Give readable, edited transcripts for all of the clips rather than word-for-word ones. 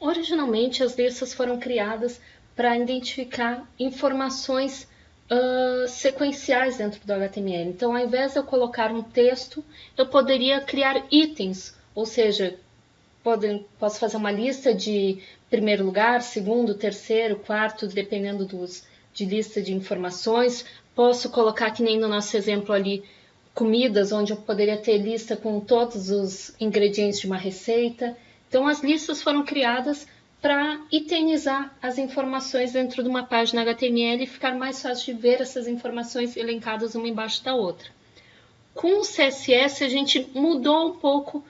Originalmente, as listas foram criadas para identificar informações sequenciais dentro do HTML. Então, ao invés de eu colocar um texto, eu poderia criar itens, ou seja, posso fazer uma lista de primeiro lugar, segundo, terceiro, quarto, dependendo de lista de informações. Posso colocar, que nem no nosso exemplo ali, comidas, onde eu poderia ter lista com todos os ingredientes de uma receita. Então, as listas foram criadas para itemizar as informações dentro de uma página HTML e ficar mais fácil de ver essas informações elencadas uma embaixo da outra. Com o CSS, a gente mudou um pouco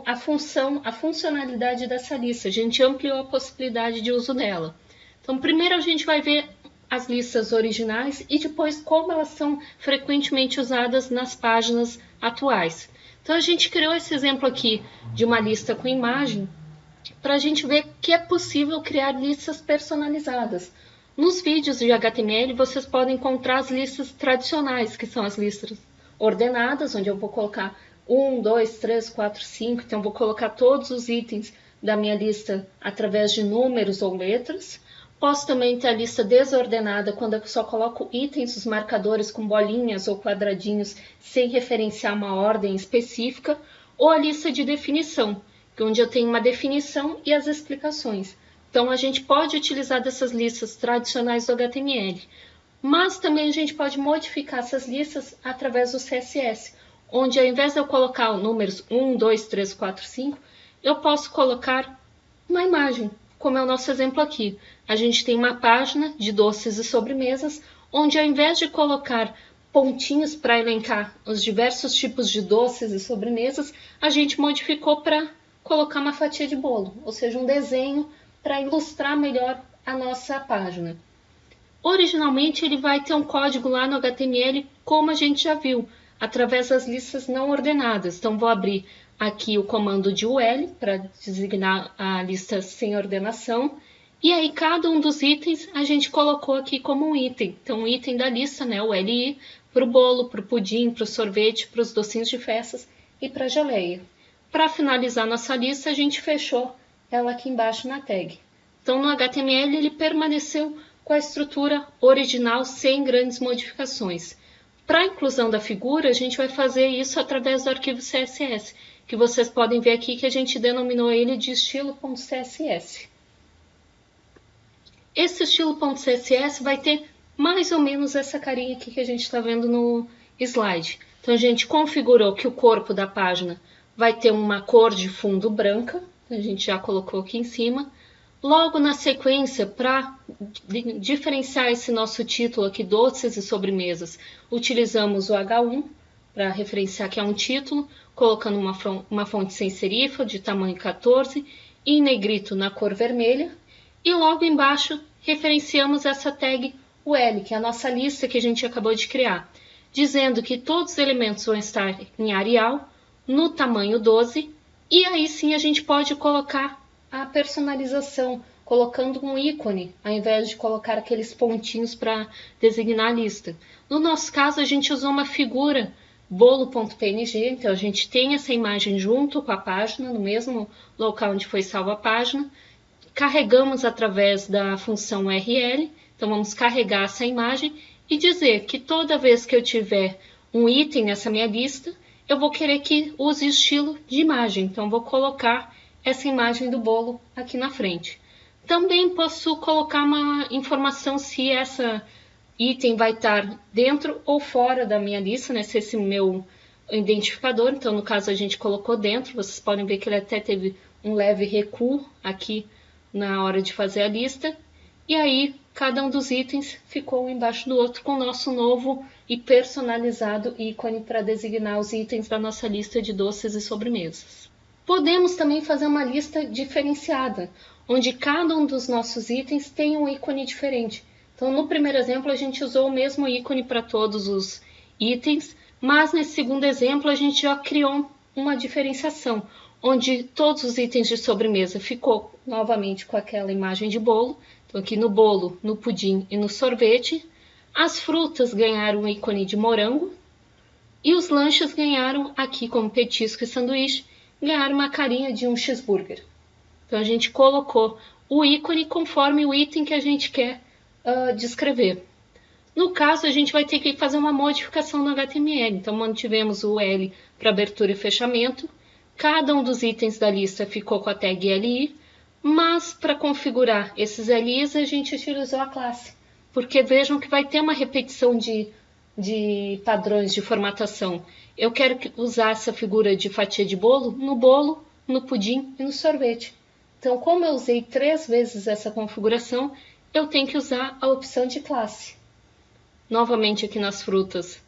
a funcionalidade dessa lista. A gente ampliou a possibilidade de uso dela. Então, primeiro a gente vai ver as listas originais e depois como elas são frequentemente usadas nas páginas atuais. Então, a gente criou esse exemplo aqui de uma lista com imagem para a gente ver que é possível criar listas personalizadas. Nos vídeos de HTML, vocês podem encontrar as listas tradicionais, que são as listas ordenadas, onde eu vou colocar 1, 2, 3, 4, 5. Então, eu vou colocar todos os itens da minha lista através de números ou letras. Posso também ter a lista desordenada, quando eu só coloco itens, os marcadores com bolinhas ou quadradinhos, sem referenciar uma ordem específica. Ou a lista de definição, onde eu tenho uma definição e as explicações. Então, a gente pode utilizar dessas listas tradicionais do HTML. Mas também a gente pode modificar essas listas através do CSS, onde ao invés de eu colocar os números 1, 2, 3, 4, 5, eu posso colocar uma imagem, como é o nosso exemplo aqui. A gente tem uma página de doces e sobremesas, onde ao invés de colocar pontinhos para elencar os diversos tipos de doces e sobremesas, a gente modificou para colocar uma fatia de bolo, ou seja, um desenho para ilustrar melhor a nossa página. Originalmente, ele vai ter um código lá no HTML, como a gente já viu, através das listas não ordenadas. Então, vou abrir aqui o comando de UL para designar a lista sem ordenação. E aí, cada um dos itens a gente colocou aqui como um item. Então, o item da lista, né, o LI, para o bolo, para o pudim, para o sorvete, para os docinhos de festas e para a geleia. Para finalizar nossa lista, a gente fechou ela aqui embaixo na tag. Então, no HTML, ele permaneceu com a estrutura original, sem grandes modificações. Para a inclusão da figura, a gente vai fazer isso através do arquivo CSS, que vocês podem ver aqui que a gente denominou ele de estilo.css. Esse estilo.css vai ter mais ou menos essa carinha aqui que a gente está vendo no slide. Então, a gente configurou que o corpo da página vai ter uma cor de fundo branca, a gente já colocou aqui em cima. Logo na sequência, para diferenciar esse nosso título aqui, doces e sobremesas, utilizamos o H1 para referenciar que é um título, colocando uma fonte sem serifa de tamanho 14 e em negrito na cor vermelha. E logo embaixo referenciamos essa tag UL, que é a nossa lista que a gente acabou de criar, dizendo que todos os elementos vão estar em Arial, no tamanho 12, e aí sim a gente pode colocar a personalização, colocando um ícone, ao invés de colocar aqueles pontinhos para designar a lista. No nosso caso, a gente usou uma figura bolo.png, então a gente tem essa imagem junto com a página, no mesmo local onde foi salva a página. Carregamos através da função URL, então vamos carregar essa imagem e dizer que toda vez que eu tiver um item nessa minha lista, eu vou querer que use estilo de imagem, então vou colocar essa imagem do bolo aqui na frente. Também posso colocar uma informação se essa item vai estar dentro ou fora da minha lista, né? Se esse meu identificador, então no caso a gente colocou dentro, vocês podem ver que ele até teve um leve recuo aqui na hora de fazer a lista. E aí, cada um dos itens ficou um embaixo do outro com o nosso novo e personalizado ícone para designar os itens da nossa lista de doces e sobremesas. Podemos também fazer uma lista diferenciada, onde cada um dos nossos itens tem um ícone diferente. Então, no primeiro exemplo, a gente usou o mesmo ícone para todos os itens, mas nesse segundo exemplo, a gente já criou uma diferenciação, onde todos os itens de sobremesa ficou novamente com aquela imagem de bolo. Então, aqui no bolo, no pudim e no sorvete. As frutas ganharam um ícone de morango. E os lanches ganharam aqui, como petisco e sanduíche, ganharam uma carinha de um cheeseburger. Então, a gente colocou o ícone conforme o item que a gente quer descrever. No caso, a gente vai ter que fazer uma modificação no HTML. Então, mantivemos o L para abertura e fechamento. Cada um dos itens da lista ficou com a tag LI, mas para configurar esses LIs, a gente utilizou a classe. Porque vejam que vai ter uma repetição de padrões de formatação. Eu quero usar essa figura de fatia de bolo, no pudim e no sorvete. Então, como eu usei 3 vezes essa configuração, eu tenho que usar a opção de classe. Novamente aqui nas frutas,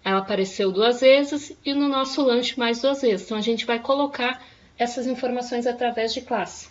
ela apareceu 2 vezes e no nosso lanche mais 2 vezes. Então, a gente vai colocar essas informações através de classe.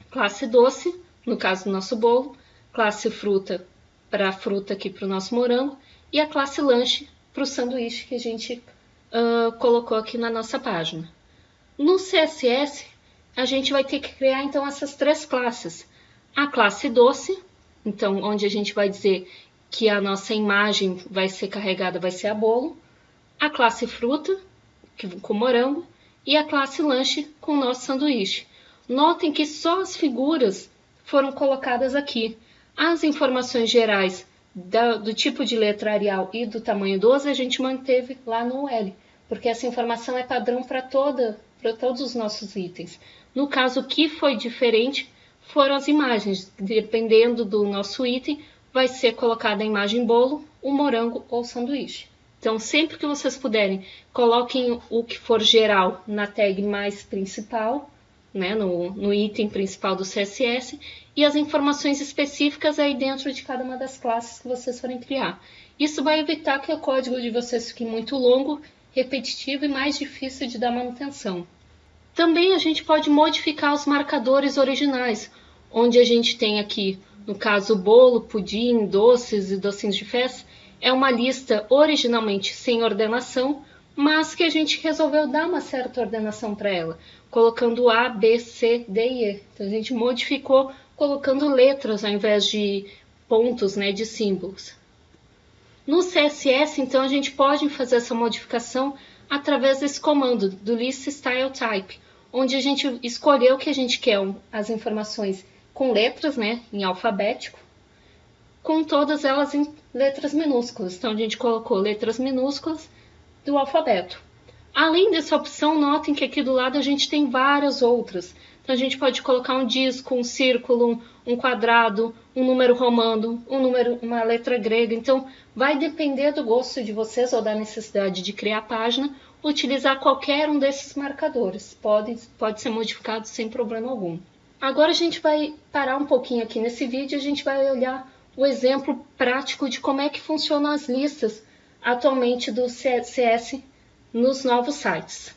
Classe doce, no caso do nosso bolo, classe fruta para a fruta aqui para o nosso morango e a classe lanche para o sanduíche que a gente colocou aqui na nossa página. No CSS, a gente vai ter que criar então essas 3 classes. A classe doce, então onde a gente vai dizer que a nossa imagem vai ser carregada, vai ser a bolo. A classe fruta, com morango, e a classe lanche com o nosso sanduíche. Notem que só as figuras foram colocadas aqui. As informações gerais do tipo de letra Arial e do tamanho 12 a gente manteve lá no L, porque essa informação é padrão para todos os nossos itens. No caso, o que foi diferente foram as imagens. Dependendo do nosso item, vai ser colocada a imagem bolo, o morango ou o sanduíche. Então, sempre que vocês puderem, coloquem o que for geral na tag mais principal, né, no item principal do CSS, e as informações específicas aí dentro de cada uma das classes que vocês forem criar. Isso vai evitar que o código de vocês fique muito longo, repetitivo e mais difícil de dar manutenção. Também a gente pode modificar os marcadores originais, onde a gente tem aqui, no caso, bolo, pudim, doces e docinhos de festa, é uma lista originalmente sem ordenação, mas que a gente resolveu dar uma certa ordenação para ela, colocando A, B, C, D e E. Então, a gente modificou colocando letras ao invés de pontos, né, de símbolos. No CSS, então, a gente pode fazer essa modificação através desse comando, do List Style Type, onde a gente escolheu que a gente quer as informações com letras, né, em alfabético, com todas elas em letras minúsculas. Então, a gente colocou letras minúsculas do alfabeto. Além dessa opção, notem que aqui do lado a gente tem várias outras. Então, a gente pode colocar um disco, um círculo, um quadrado, um número romano, uma letra grega. Então, vai depender do gosto de vocês ou da necessidade de criar a página, utilizar qualquer um desses marcadores. Pode ser modificado sem problema algum. Agora a gente vai parar um pouquinho aqui nesse vídeo e a gente vai olhar o exemplo prático de como é que funcionam as listas atualmente do CSS nos novos sites.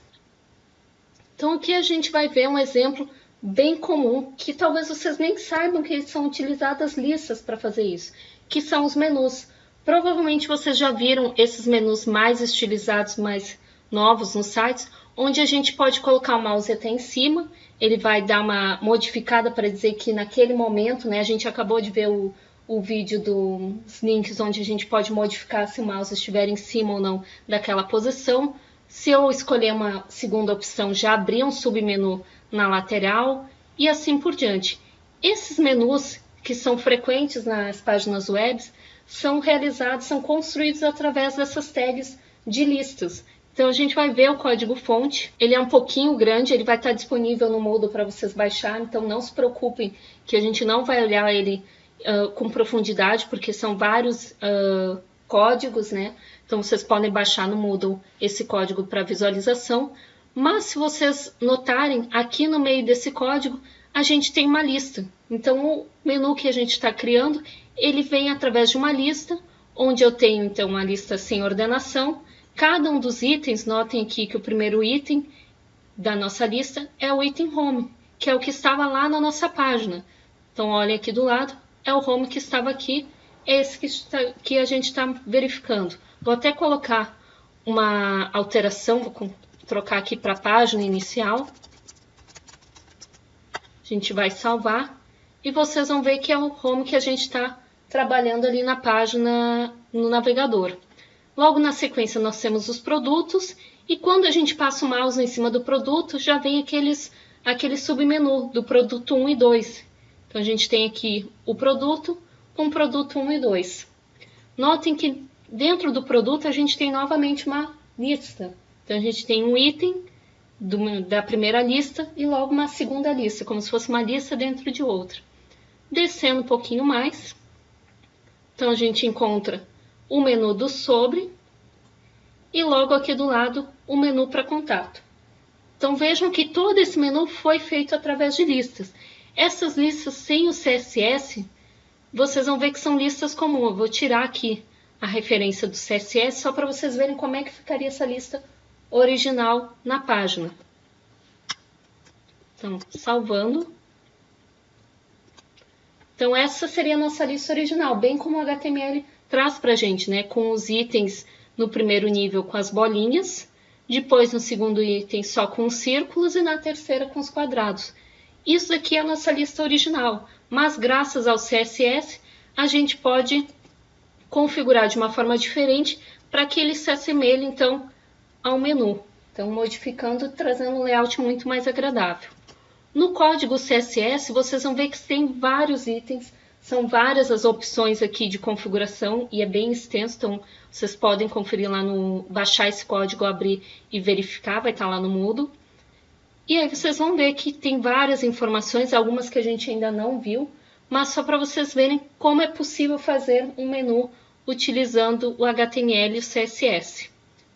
Então aqui a gente vai ver um exemplo bem comum, que talvez vocês nem saibam que são utilizadas listas para fazer isso, que são os menus. Provavelmente vocês já viram esses menus mais estilizados, mais novos nos sites, onde a gente pode colocar o mouse até em cima, ele vai dar uma modificada para dizer que naquele momento, né, a gente acabou de ver o vídeo dos links onde a gente pode modificar se o mouse estiver em cima ou não daquela posição. Se eu escolher uma segunda opção, já abrir um submenu na lateral e assim por diante. Esses menus, que são frequentes nas páginas web, são construídos através dessas tags de listas. Então, a gente vai ver o código-fonte. Ele é um pouquinho grande, ele vai estar disponível no Moodle para vocês baixarem, então não se preocupem que a gente não vai olhar ele com profundidade, porque são vários códigos, né? Então, vocês podem baixar no Moodle esse código para visualização. Mas, se vocês notarem, aqui no meio desse código, a gente tem uma lista. Então, o menu que a gente está criando, ele vem através de uma lista, onde eu tenho, então, uma lista sem ordenação. Cada um dos itens, notem aqui que o primeiro item da nossa lista é o item Home, que é o que estava lá na nossa página. Então, olhem aqui do lado, é o Home que estava aqui, é esse que a gente está verificando. Vou até colocar uma alteração, vou trocar aqui para a página inicial. A gente vai salvar e vocês vão ver que é o Home que a gente está trabalhando ali na página, no navegador. Logo na sequência nós temos os produtos e quando a gente passa o mouse em cima do produto, já vem aqueles aquele submenu do produto 1 e 2. Então, a gente tem aqui o produto, um produto 1 e 2. Notem que dentro do produto a gente tem novamente uma lista. Então, a gente tem um item da primeira lista e logo uma segunda lista, como se fosse uma lista dentro de outra. Descendo um pouquinho mais, então a gente encontra o menu do sobre e logo aqui do lado o menu para contato. Então vejam que todo esse menu foi feito através de listas. Essas listas sem o CSS, vocês vão ver que são listas comuns. Eu vou tirar aqui a referência do CSS só para vocês verem como é que ficaria essa lista original na página. Então, salvando. Então, essa seria a nossa lista original, bem como o HTML traz para a gente, né? Com os itens no primeiro nível com as bolinhas, depois no segundo item só com os círculos e na terceira com os quadrados. Isso aqui é a nossa lista original, mas graças ao CSS a gente pode configurar de uma forma diferente para que ele se assemelhe, então, ao menu. Então, modificando, trazendo um layout muito mais agradável. No código CSS, vocês vão ver que tem vários itens, são várias as opções aqui de configuração e é bem extenso, então vocês podem conferir lá baixar esse código, abrir e verificar, vai estar lá no Moodle. E aí vocês vão ver que tem várias informações, algumas que a gente ainda não viu, mas só para vocês verem como é possível fazer um menu utilizando o HTML e o CSS.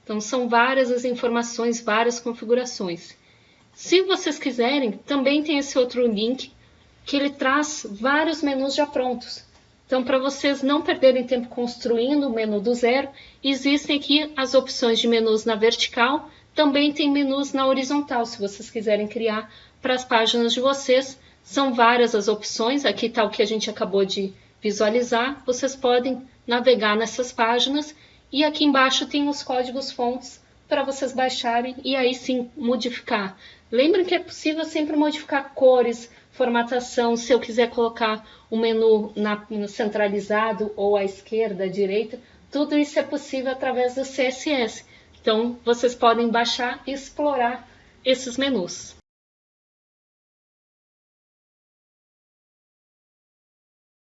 Então são várias as informações, várias configurações. Se vocês quiserem, também tem esse outro link que ele traz vários menus já prontos. Então, para vocês não perderem tempo construindo o menu do zero, existem aqui as opções de menus na vertical, também tem menus na horizontal, se vocês quiserem criar para as páginas de vocês. São várias as opções, aqui está o que a gente acabou de visualizar. Vocês podem navegar nessas páginas e aqui embaixo tem os códigos fontes para vocês baixarem e aí sim modificar. Lembrem que é possível sempre modificar cores, formatação, se eu quiser colocar o menu centralizado ou à esquerda, à direita, tudo isso é possível através do CSS. Então, vocês podem baixar e explorar esses menus.